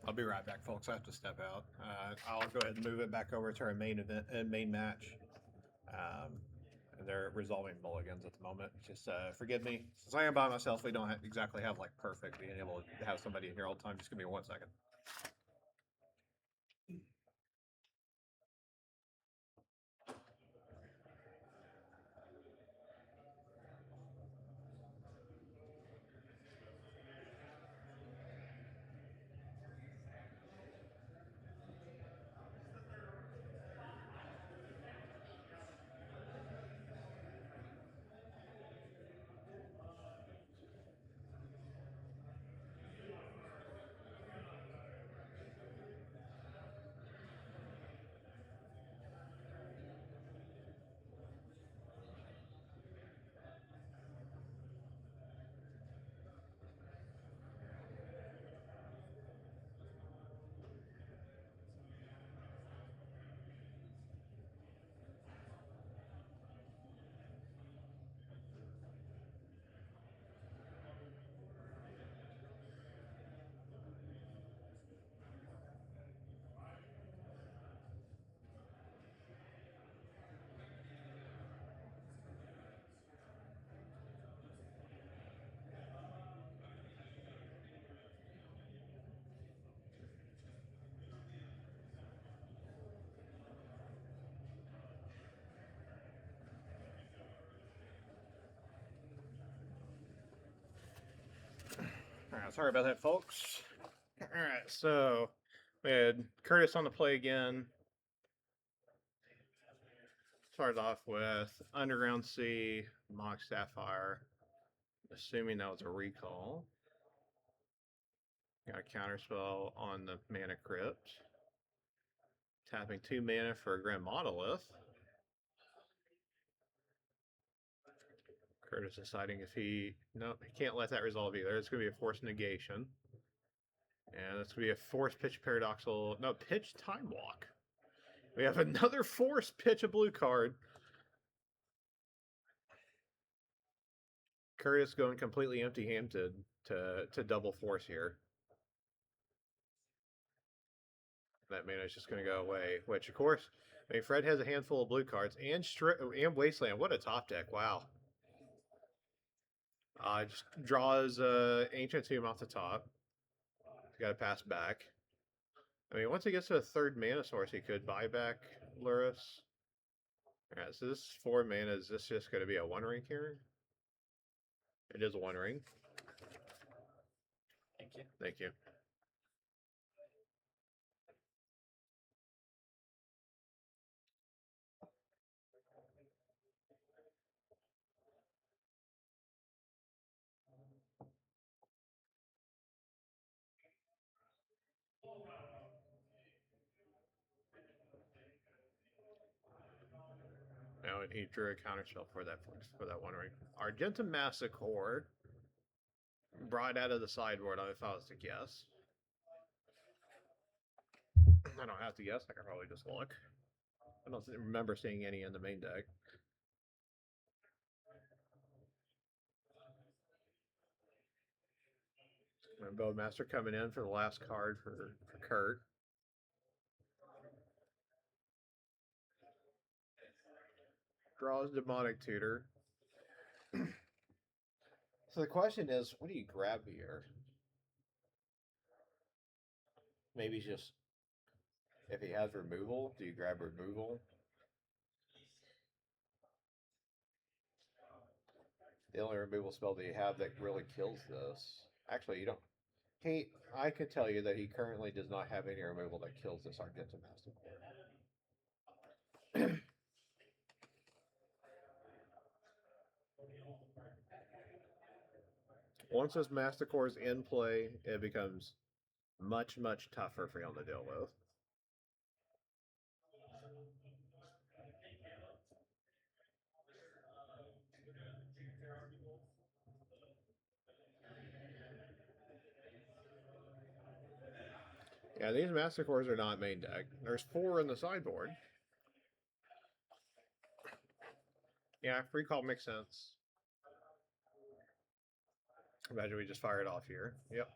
I'll be right back, folks. I have to step out. I'll go ahead and move it back over to our main event, main match. Um, and they're resolving mulligans at the moment. Just forgive me, since I am by myself. We don't exactly have like perfect being able to have somebody in here all the time. Just give me 1 second. All right, sorry about that, folks. All right, so we had Curtis on the play again. Started off with Underground Sea, Mock Sapphire, assuming that was a recall. Got a counterspell on the Mana Crypt. Tapping 2 mana for a Grand Monolith. Curtis deciding if he... No, he can't let that resolve either. It's going to be a forced negation. And it's going to be a forced pitch paradoxal... No, pitch time walk. We have another forced pitch a blue card. Curtis going completely empty-handed to double force here. That mana is just going to go away, which, of course, I mean, Fred has a handful of blue cards and Wasteland. What a top deck. Wow. Just draws Ancient Tomb off the top. Got to pass back. I mean, once he gets to a third mana source, he could buy back Lurrus. Alright, so this is 4 mana. Is this just going to be a 1 ring here? It is a 1 ring. Thank you. Thank you. Now, and he drew a counterspell for that 1 ring. Argentum Massacre. Brought out of the sideboard, if I was to guess. I don't have to guess. I can probably just look. I don't remember seeing any in the main deck. And Bowmaster coming in for the last card for Kurt. Draws Demonic Tutor. So the question is, what do you grab here? Maybe just, if he has removal, do you grab removal? The only removal spell that you have that really kills this. Actually, you don't. I can tell you that he currently does not have any removal that kills this Argentum Master. Once this Master Core is in play, it becomes much, much tougher for him to deal with. Yeah, these Master Cores are not main deck. There's 4 in the sideboard. Yeah, recall makes sense. Imagine we just fire it off here. Yep.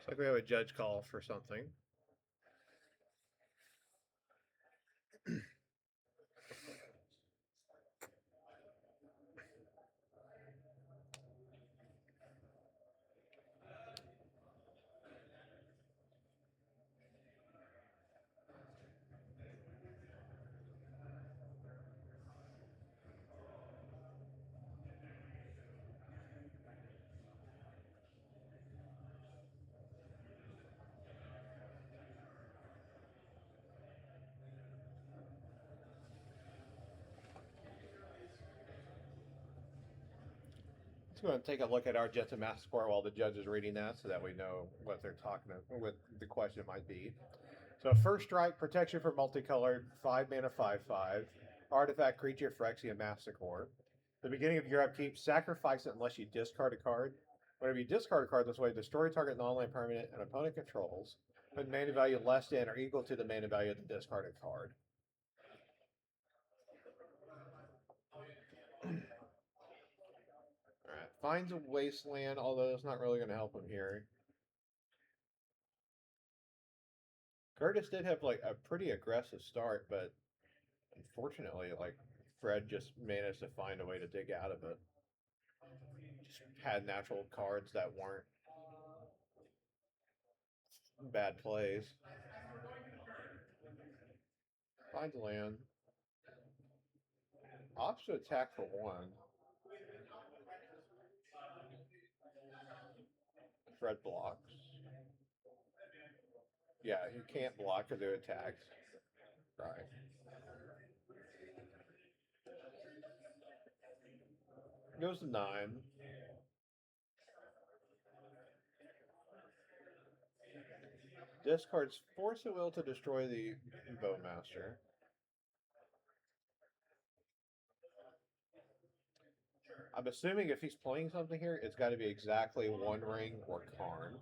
Like we have a judge call for something. Let's go and take a look at our Jets and Master score while the judge is reading that so that we know what they're talking about, what the question might be. So, first strike, protection for multicolored, 5 mana, 5/5. Artifact, creature, Phyrexia, Massacre. The beginning of your upkeep, sacrifice it unless you discard a card. Whenever you discard a card this way, destroy target non-land permanent and opponent controls. Put mana value less than or equal to the mana value of the discarded card. Alright, finds a wasteland, although it's not really going to help him here. Curtis did have like a pretty aggressive start, but unfortunately, like Fred just managed to find a way to dig out of it. Just had natural cards that weren't bad plays. Finds land. Opts to attack for 1. Fred blocks. Yeah, you can't block because it attacks. Right. Goes to 9. Discards Force of Will to destroy the Bowmaster. I'm assuming if he's playing something here, it's got to be exactly One Ring or Karn.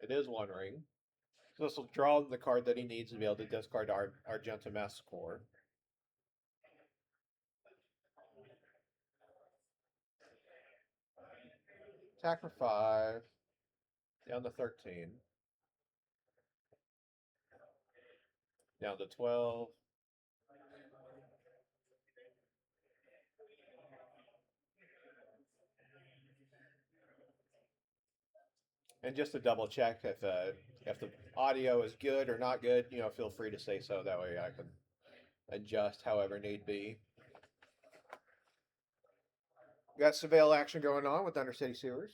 It is One Ring. So this will draw the card that he needs to be able to discard our Argenta Massacre. Attack for 5. Down to 13. Down to 12. And just to double check if the audio is good or not good, feel free to say so. That way I can adjust however need be. Got surveil action going on with Undercity Sewers.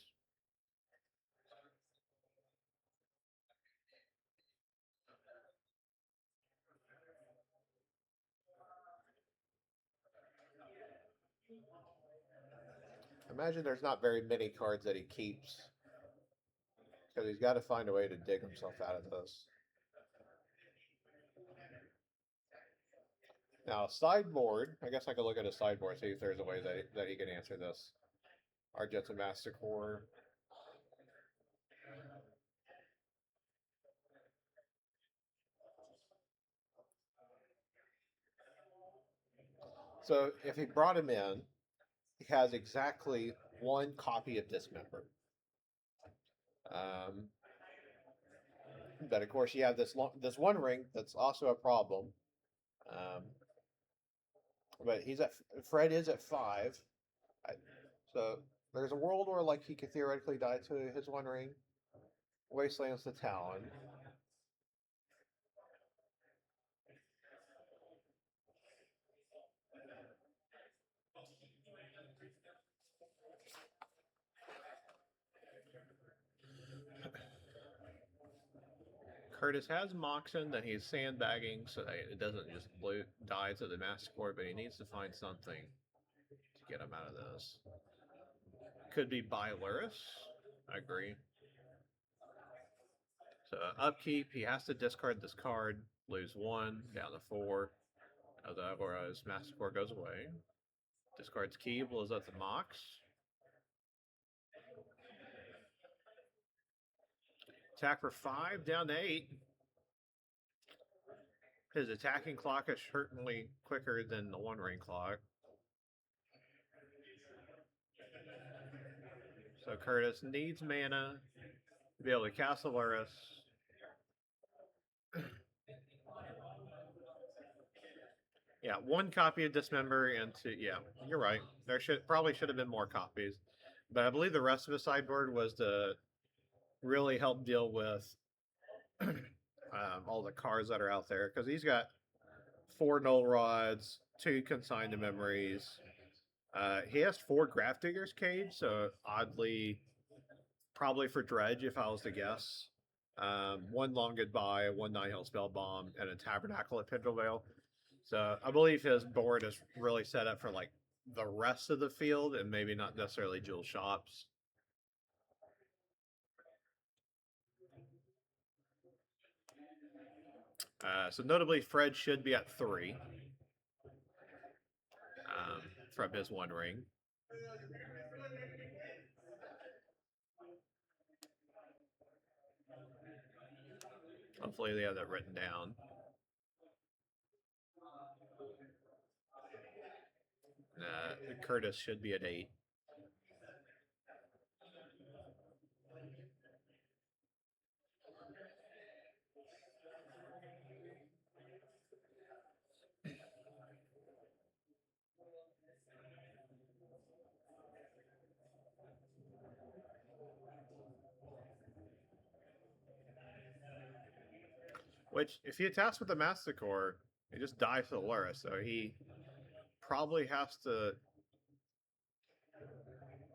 Imagine there's not very many cards that he keeps because he's got to find a way to dig himself out of this. Now, sideboard, I guess I could look at a sideboard, see if there's a way that he can answer this. Argenta Massacre. So if he brought him in, he has exactly 1 copy of Dismember. But of course, you have this One Ring that's also a problem. But Fred is at 5. So there's a world where like he could theoretically die to his One Ring. Wastelands the Talon. Curtis has Moxen that he's sandbagging so that it doesn't just die to the Massacre, but he needs to find something to get him out of this. Could be Luris. I agree. So upkeep, he has to discard this card, lose 1, down to 4. Otherwise, Massacre goes away. Discards key, blows up the Mox. Attack for 5, down to 8. His attacking clock is certainly quicker than the One Ring clock. So Curtis needs mana, to be able to cast Luris. Yeah, one copy of Dismember and two. Yeah, you're right. There should have been more copies, but I believe the rest of the sideboard was to really help deal with all the cards that are out there because he's got 4 null rods, 2 consigned to memories. He has 4 Grafdigger's Cage, so oddly, probably for Dredge if I was to guess. 1 Long Goodbye, 1 Nihil Spell Bomb, and a Tabernacle at Pendle Vale. So I believe his board is really set up for like the rest of the field and maybe not necessarily Jewel Shops. So notably, Fred should be at 3 from his 1 ring. Hopefully they have that written down. Curtis should be at 8. Which, if he attacks with the Masticore, he just dies to the Lura, so he probably has to.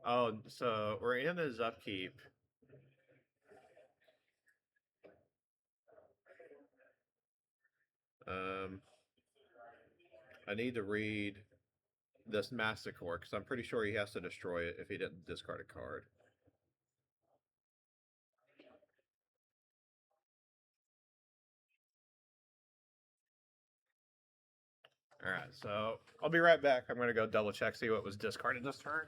Oh, so we're in his upkeep. I need to read this Masticore because I'm pretty sure he has to destroy it if he didn't discard a card. All right, so I'll be right back. I'm going to go double check, see what was discarded this turn.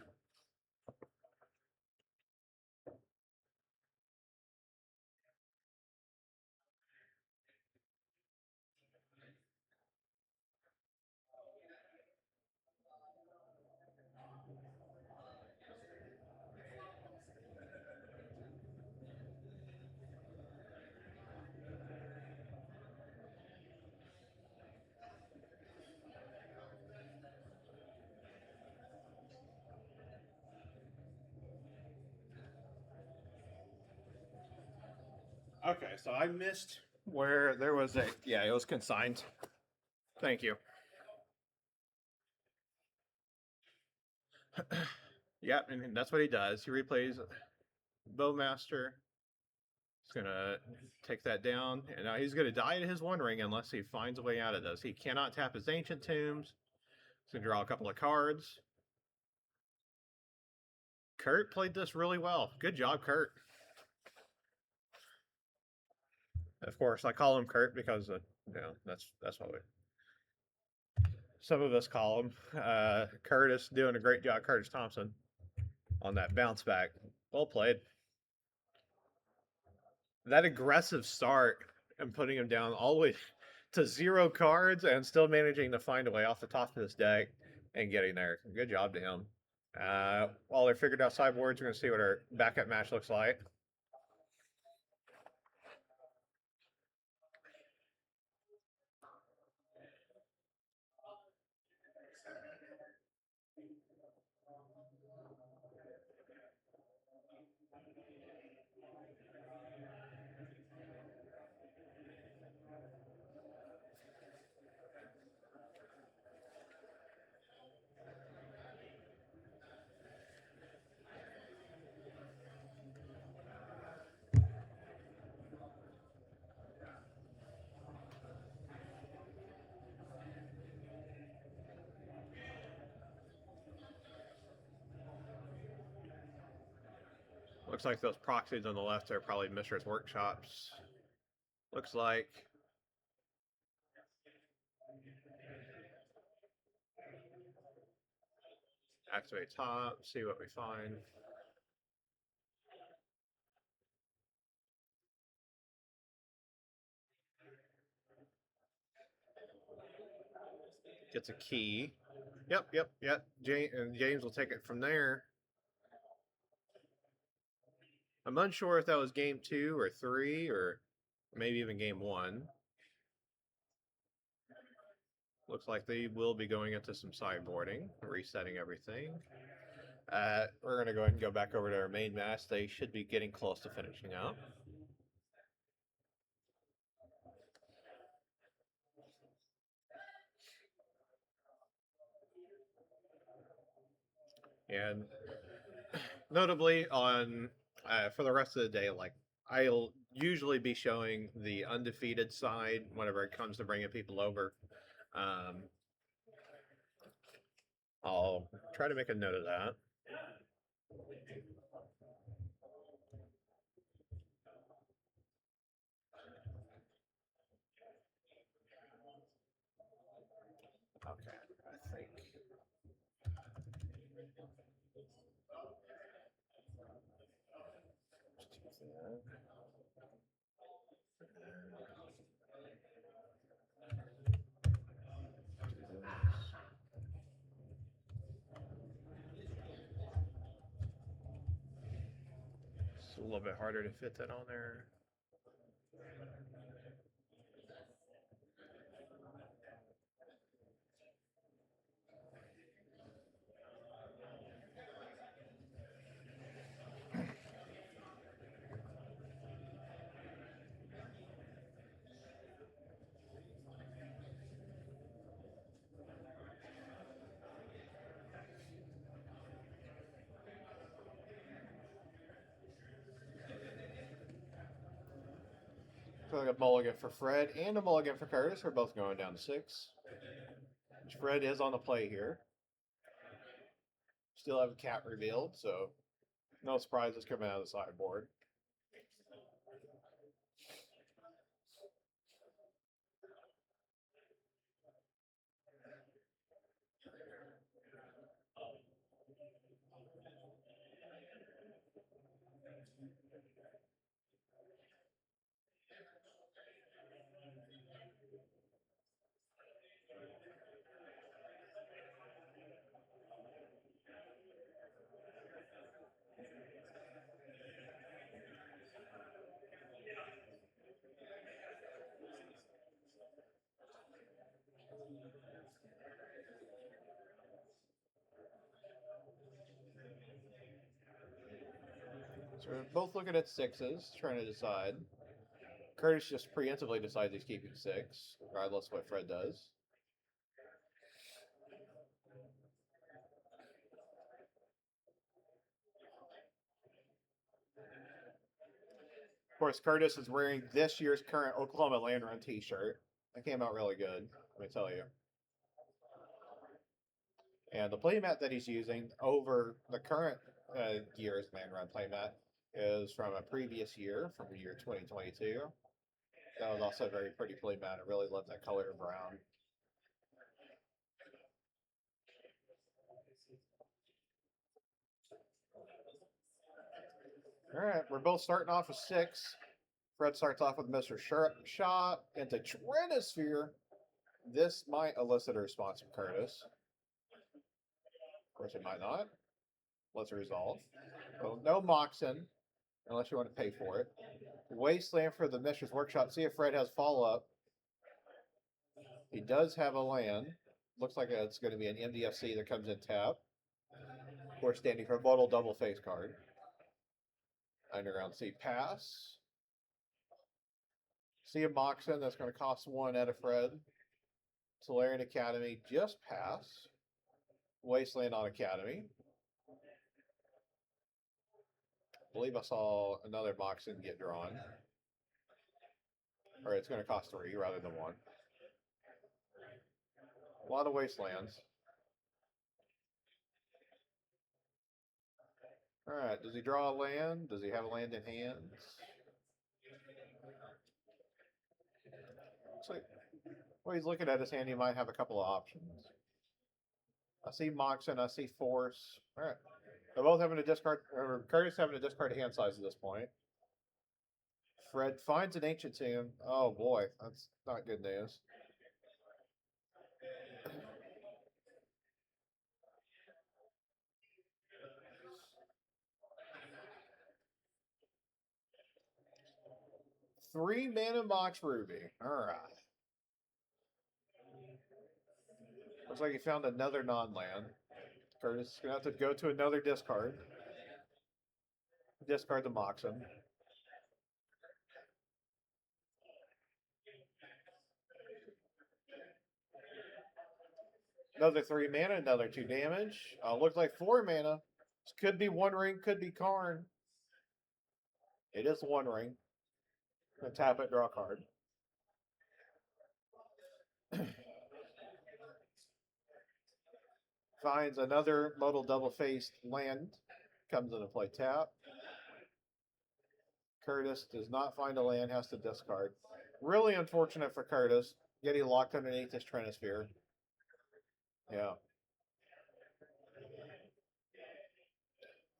Okay, so I missed where there was a. Yeah, it was consigned. Thank you. Yep, and that's what he does. He replays Bowmaster. He's gonna take that down, and now he's gonna die to his 1 ring unless he finds a way out of this. He cannot tap his Ancient Tombs. He's gonna draw a couple of cards. Kurt played this really well. Good job, Kurt. Of course, I call him Kurt because that's what we. Some of us call him. Curtis doing a great job, Curtis Thompson, on that bounce back. Well played. That aggressive start and putting him down all the way to 0 cards and still managing to find a way off the top of this deck and getting there. Good job to him. While they're figured out sideboards, we're going to see what our backup match looks like. Looks like those proxies on the left are probably Mishra's workshops. Looks like. Activate top, see what we find. Gets a key. Yep. James will take it from there. I'm unsure if that was game 2 or 3 or maybe even game 1. Looks like they will be going into some sideboarding, resetting everything. We're going to go ahead and go back over to our main match. They should be getting close to finishing up. And notably on for the rest of the day, like I'll usually be showing the undefeated side whenever it comes to bringing people over. I'll try to make a note of that. Okay, I think. It's a little bit harder to fit that on there. So I got mulligan for Fred and a mulligan for Curtis. We're both going down to 6. Fred is on the play here. Still have a cat revealed, so no surprises coming out of the sideboard. So we're both looking at 6s, trying to decide. Curtis just preemptively decides he's keeping 6, regardless of what Fred does. Of course, Curtis is wearing this year's current Oklahoma Landrun t-shirt. That came out really good, let me tell you. And the playmat that he's using over the current year's Landrun playmat is from a previous year, from the year 2022. That was also a very pretty playmat. I really love that color of brown. All right, we're both starting off with 6. Fred starts off with Mr. Shot into Trinisphere. This might elicit a response from Curtis. Of course, it might not. Let's resolve. Well, no Moxen, unless you want to pay for it. Wasteland for the Mistress Workshop. See if Fred has follow-up. He does have a land. Looks like it's going to be an MDFC that comes in tap. Of course, standing for a Bottle double face card. Underground Sea pass. See a Moxen, that's going to cost 1 out of Fred. Solarian Academy, just pass. Wasteland on Academy. I believe I saw another Moxen get drawn. Or it's going to cost 3 rather than 1. A lot of Wastelands. Alright, does he draw a land? Does he have a land in hand? Looks like, well, he's looking at his hand, he might have a couple of options. I see Moxen, I see Force. Alright. They're both having a discard, or Curtis having a discard hand size at this point. Fred finds an Ancient Tomb. Oh boy, that's not good news. 3 mana Mox Ruby. Alright. Looks like he found another non-land. Curtis is going to have to go to another discard. Discard the Moxen. Another 3 mana, another 2 damage. Looks like 4 mana. This could be One Ring, could be Karn. It is One Ring. Gonna tap it, draw a card. Finds another modal double-faced land. Comes into play, tap. Curtis does not find a land, has to discard. Really unfortunate for Curtis, getting locked underneath his Trinisphere. Yeah.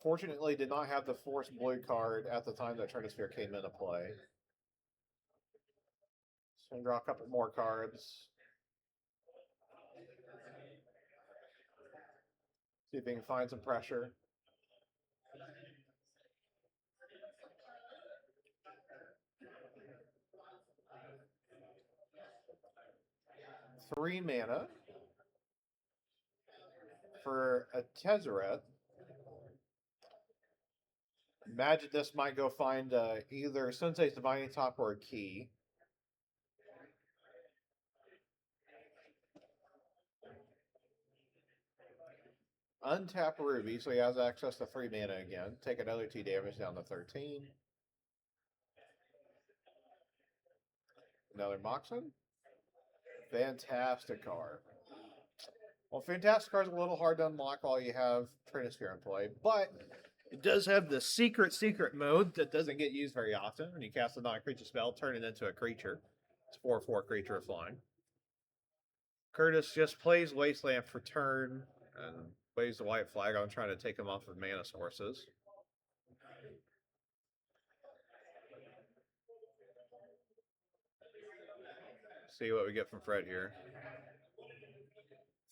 Fortunately, did not have the Force Blue card at the time that Trinisphere came into play. So I'm gonna draw a couple more cards. See if he can find some pressure. Three mana for a Tezzeret. Imagine this might go find either Sensei's Divining Top or a key. Untap Ruby, so he has access to 3 mana again. Take another 2 damage down to 13. Another Moxen. Fantastic card. Well, Fantastic card's a little hard to unlock while you have Trinisphere in play, but it does have the secret mode that doesn't get used very often. When you cast a non-creature spell, turn it into a creature. It's 4/4 creature flying. Curtis just plays Wasteland for turn and waves the white flag on trying to take him off of mana sources. See what we get from Fred here.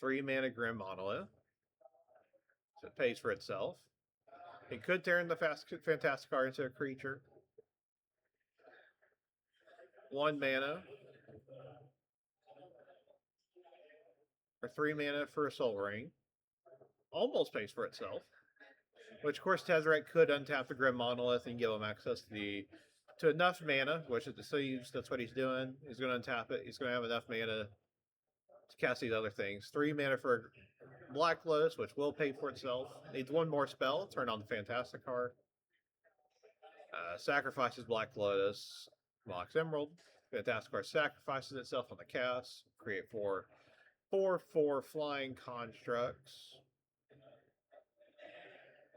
3 mana Grim Monolith. So it pays for itself. He could turn the Fantastic card into a creature. 1 mana. Or 3 mana for a Soul Ring. Almost pays for itself. Which, of course, Tezzeret could untap the Grim Monolith and give him access to enough mana, which is the Siege. That's what he's doing. He's going to untap it. He's going to have enough mana to cast these other things. 3 mana for Black Lotus, which will pay for itself. Needs 1 more spell. Turn on the Fantastic card. Sacrifices Black Lotus. Mox Emerald. Fantastic card sacrifices itself on the cast. Create 4/4 flying constructs.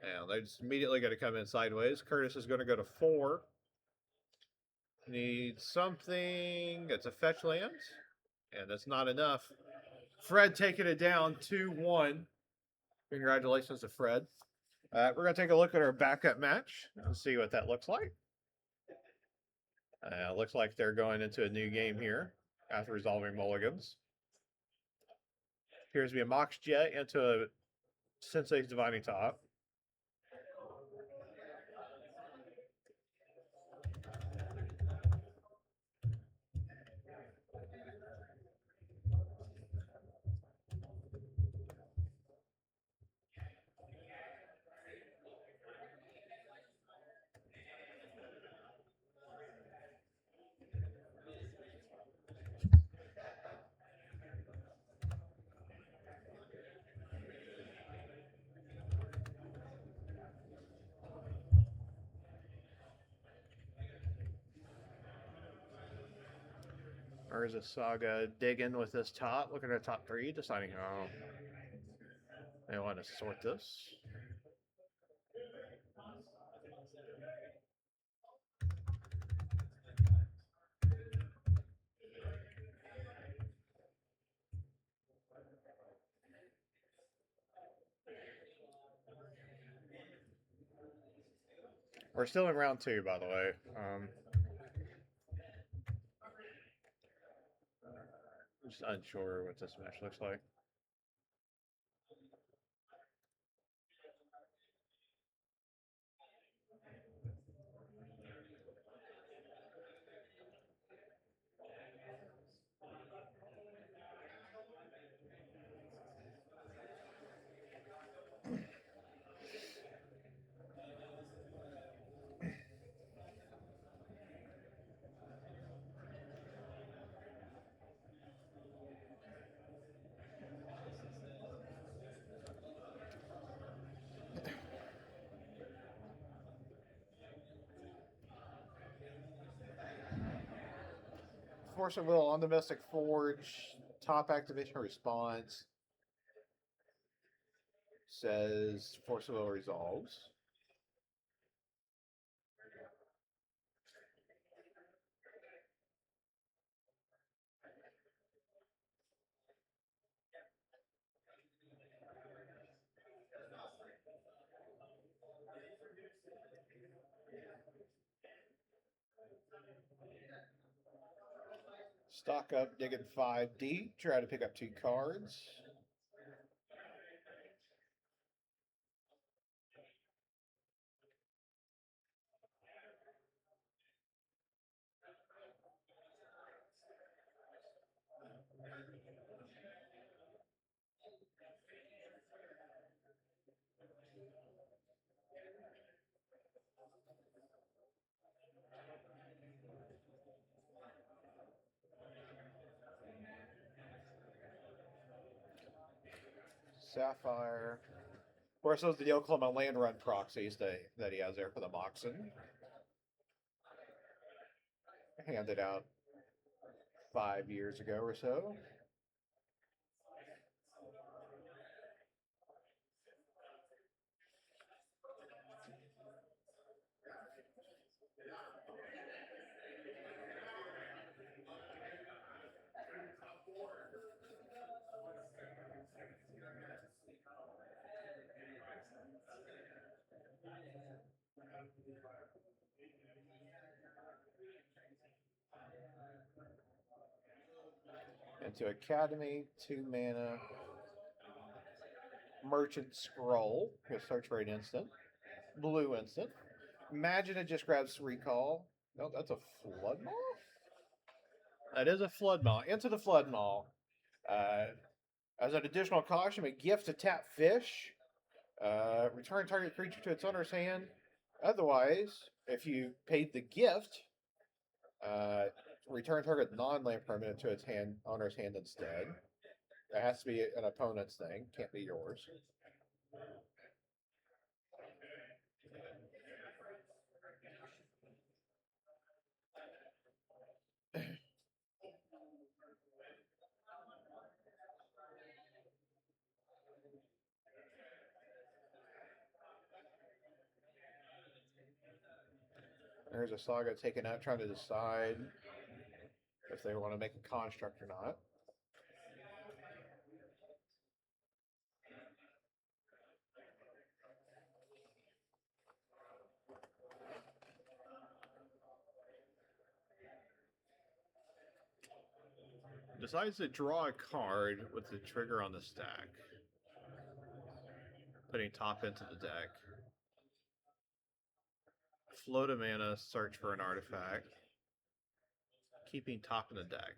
And they're just immediately going to come in sideways. Curtis is going to go to 4. Needs something. It's a fetch land. And that's not enough. Fred taking it down 2-1. Congratulations to Fred. We're going to take a look at our backup match and see what that looks like. Looks like they're going into a new game here after resolving mulligans. Appears to be a Mox Jet into a Sensei's Divining Top. Urza Saga digging with this top, looking at top 3, deciding how they want to sort this. We're still in round 2, by the way. I'm just unsure what this match looks like. Force of Will on the Mystic Forge. Top activation response says Force of Will resolves. Stock up, digging 5 deep. Try to pick up 2 cards. Sapphire. Of course, those are the Oklahoma Landrun proxies that he has there for the Moxen. Handed out 5 years ago or so. Into Academy, 2 mana. Merchant Scroll. He'll search for an instant. Blue instant. Imagine it just grabs Recall. No, that's a Flood Maw? That is a Flood Maw. Into the Flood Maw. As an additional caution, a gift to tap fish. Return target creature to its owner's hand. Otherwise, if you paid the gift, return target non-land permanent to its owner's hand instead. It has to be an opponent's thing. Can't be yours. There's a Saga taken out trying to decide if they want to make a construct or not. Decides to draw a card with the trigger on the stack. Putting top into the deck. Float a mana, search for an artifact. Keeping top in the deck.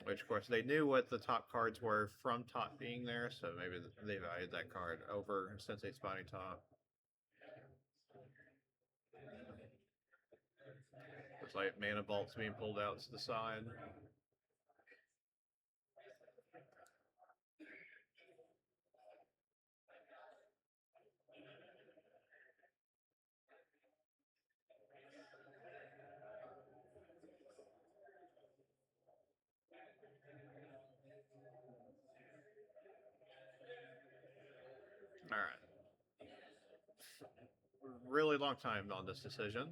Which, of course, they knew what the top cards were from top being there, so maybe they valued that card over Sensei Spotting Top. Looks like Mana Vault's being pulled out to the side. Alright. Really long time on this decision.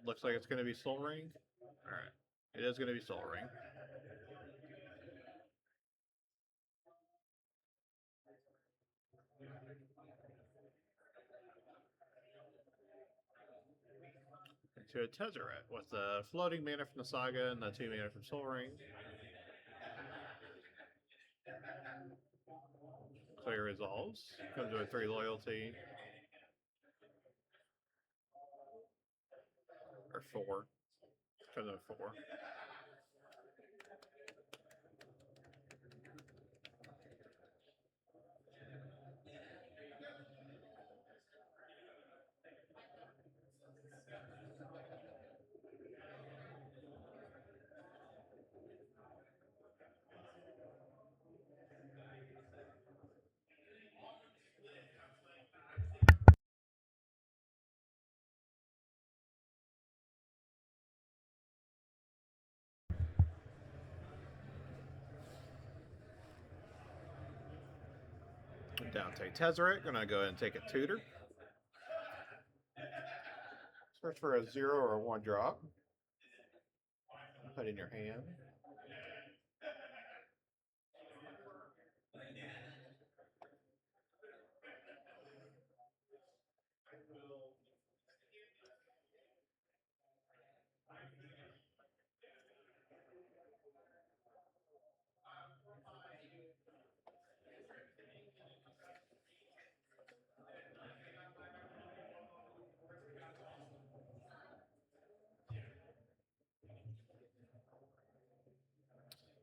Looks like it's going to be Soul Ring. Alright. It is going to be Soul Ring. To a Tezzeret with the floating mana from the Saga and the 2 mana from Soul Ring. Clear resolves. Comes to a 3 loyalty. Or 4. Comes to a 4. Down take Tezzeret. Gonna go ahead and take a tutor. Search for a 0 or a 1 drop. Put in your hand.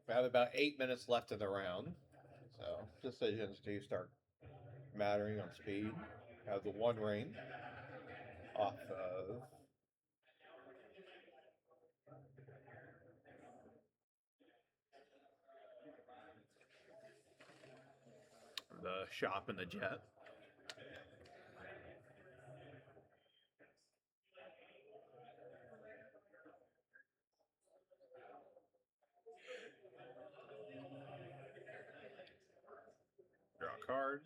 We have about 8 minutes left in the round. So decisions do start mattering on speed. Have the 1 ring off of the shop and the jet. Draw a card.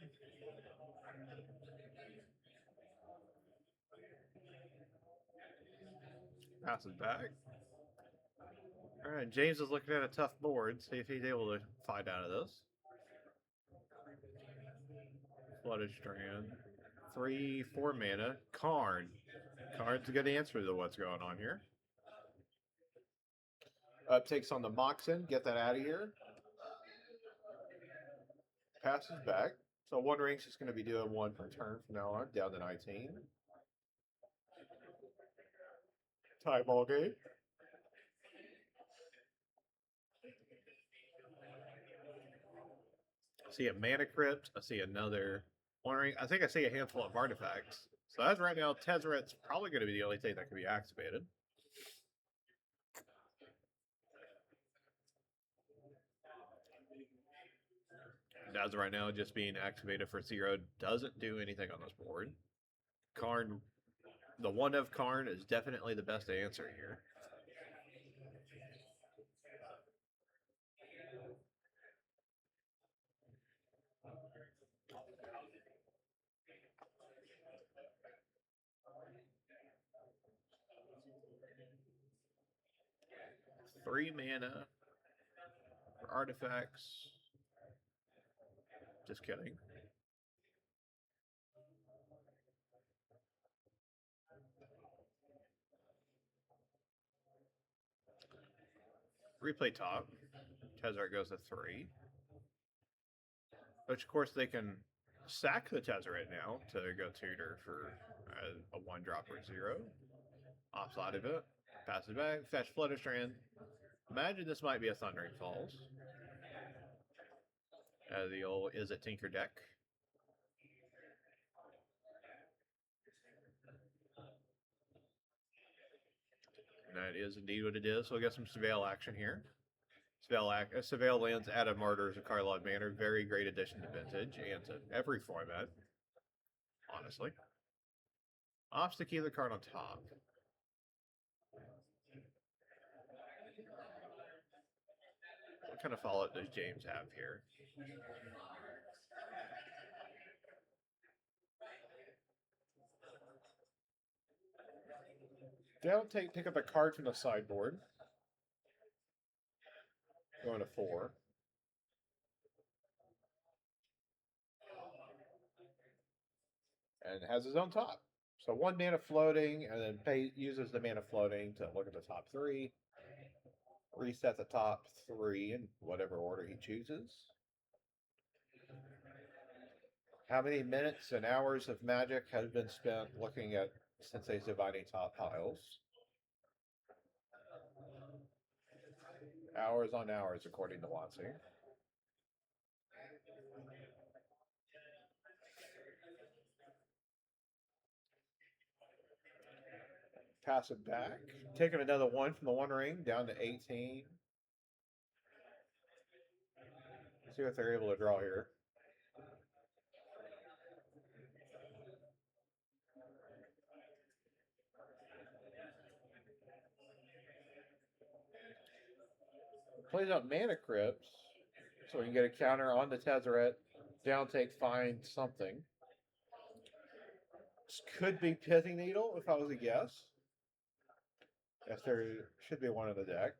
Passes back. All right, James is looking at a tough board. See if he's able to fight out of this. Flooded Strand. 3, 4 mana. Karn. Karn's a good answer to what's going on here. Takes on the Moxen. Get that out of here. Passes back. So 1 ring's just going to be doing 1 per turn from now on, down to 19. Tie ball game. I see a Mana Crypt. I see another 1 ring. I think I see a handful of artifacts. So as right now, Tezzeret's probably going to be the only thing that can be activated. And as of right now, just being activated for 0 doesn't do anything on this board. Karn, the 1 of Karn is definitely the best answer here. Three mana for artifacts. Just kidding. Replay top. Tezzeret goes to 3. Which, of course, they can sack the Tezzeret now to go tutor for a 1 drop or 0. Offside of it. Pass it back. Fetch Flutter Strand. Imagine this might be a Thundering Falls. The old Is It Tinker deck. And that is indeed what it is. So we'll get some Surveil action here. Surveil lands Adam Martyrs of Karlov Manor. Very great addition to Vintage and to every format, honestly. Opts to keep the card on top. What kind of follow-up does James have here? Down, pick up a card from the sideboard. Going to 4. And has his own top. So 1 mana floating, and then uses the mana floating to look at the top 3. Reset the top 3 in whatever order he chooses. How many minutes and hours of Magic has been spent looking at Sensei's Divining Top piles? Hours on hours, according to Watsy. Pass it back. Taking another 1 from the 1 ring, down to 18. See what they're able to draw here. Plays out Mana Crypts, so we can get a counter on the Tezzeret Down take, find something. This could be Pithing Needle if I was a guess. If there should be one in the deck.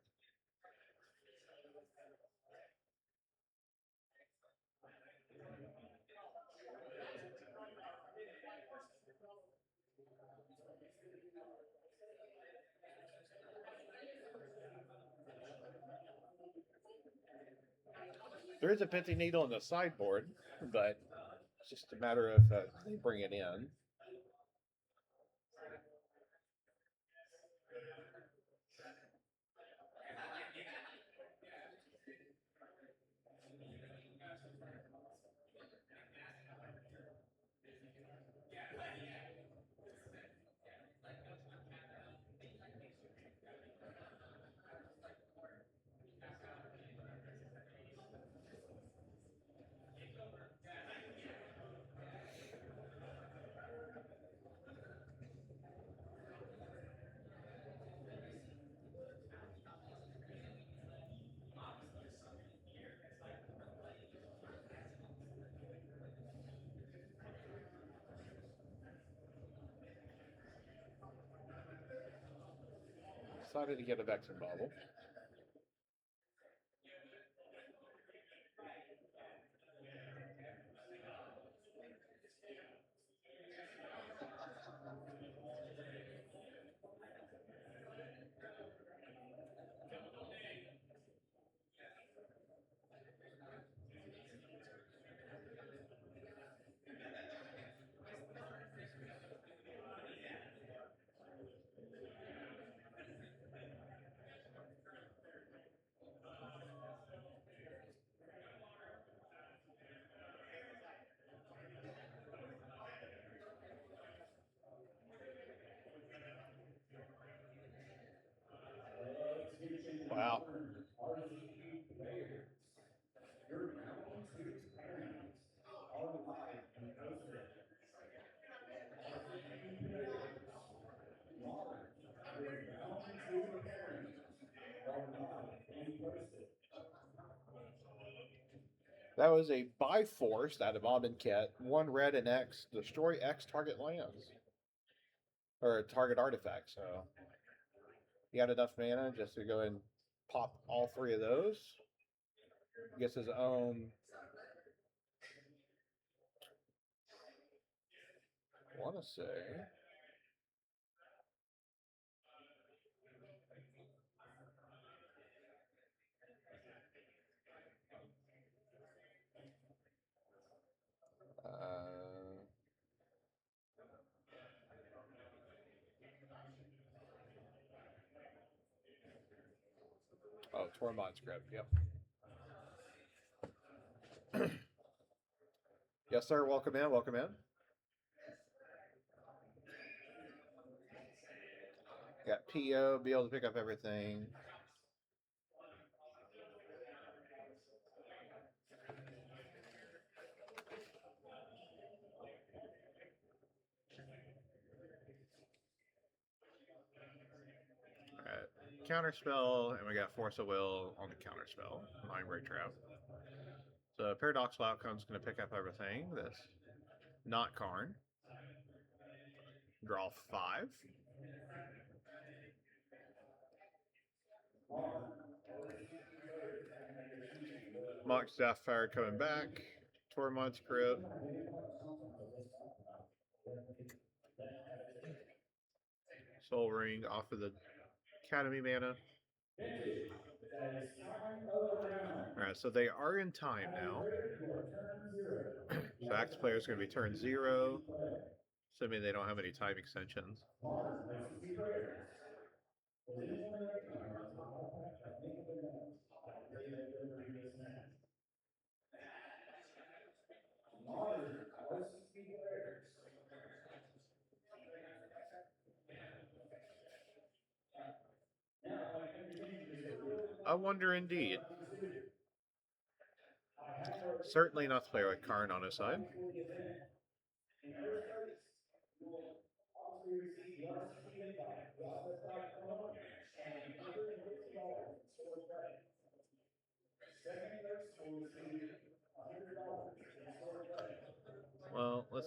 There is a Pithing Needle in the sideboard, but it's just a matter of they bring it in. Decided to get a Vexen Bauble. Wow. That was a Bifrost out of Amonkhet. 1 red and X. Destroy X target lands. Or target artifact. So he had enough mana just to go and pop all 3 of those. Gets his own. I want to say. Oh, Tormod's Grip, yep. Yes, sir. Welcome in. Welcome in. Got PO, be able to pick up everything. Alright. Counterspell, and we got Force of Will on the counterspell. Mind Break Trap. So Paradoxical Outcome's going to pick up everything. That's not Karn. Draw 5. Mox Sapphire coming back. Tormod's Grip. Soul Ring off of the Academy mana. Alright, so they are in time now. So active player is going to be turn 0, assuming they don't have any time extensions. I wonder indeed. Certainly not the player with Karn on his side.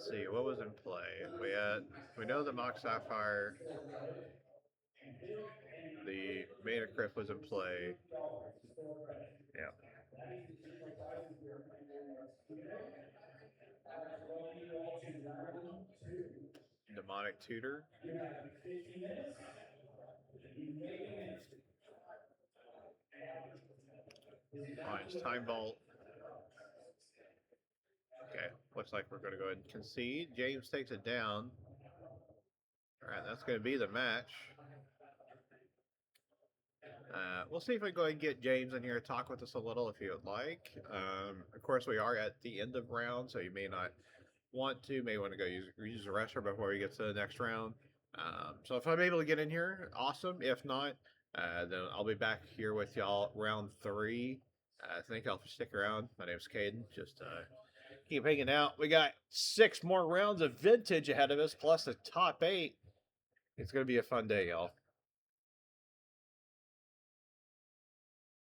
let's see, what was in play? We know the Mock Sapphire, the Mana Crypt was in play. Yeah. Demonic Tutor. Finds Time Vault. Okay, looks like we're going to go ahead and concede. James takes it down. All right, that's going to be the match. We'll see if we can go ahead and get James in here to talk with us a little if you would like. Of course, we are at the end of round, so you may not want to. May want to go use the restroom before we get to the next round. So if I'm able to get in here, awesome. If not, then I'll be back here with y'all round 3. Thank y'all for sticking around. My name's Caden. Just keep hanging out. We got 6 more rounds of vintage ahead of us, plus the top 8. It's going to be a fun day, y'all.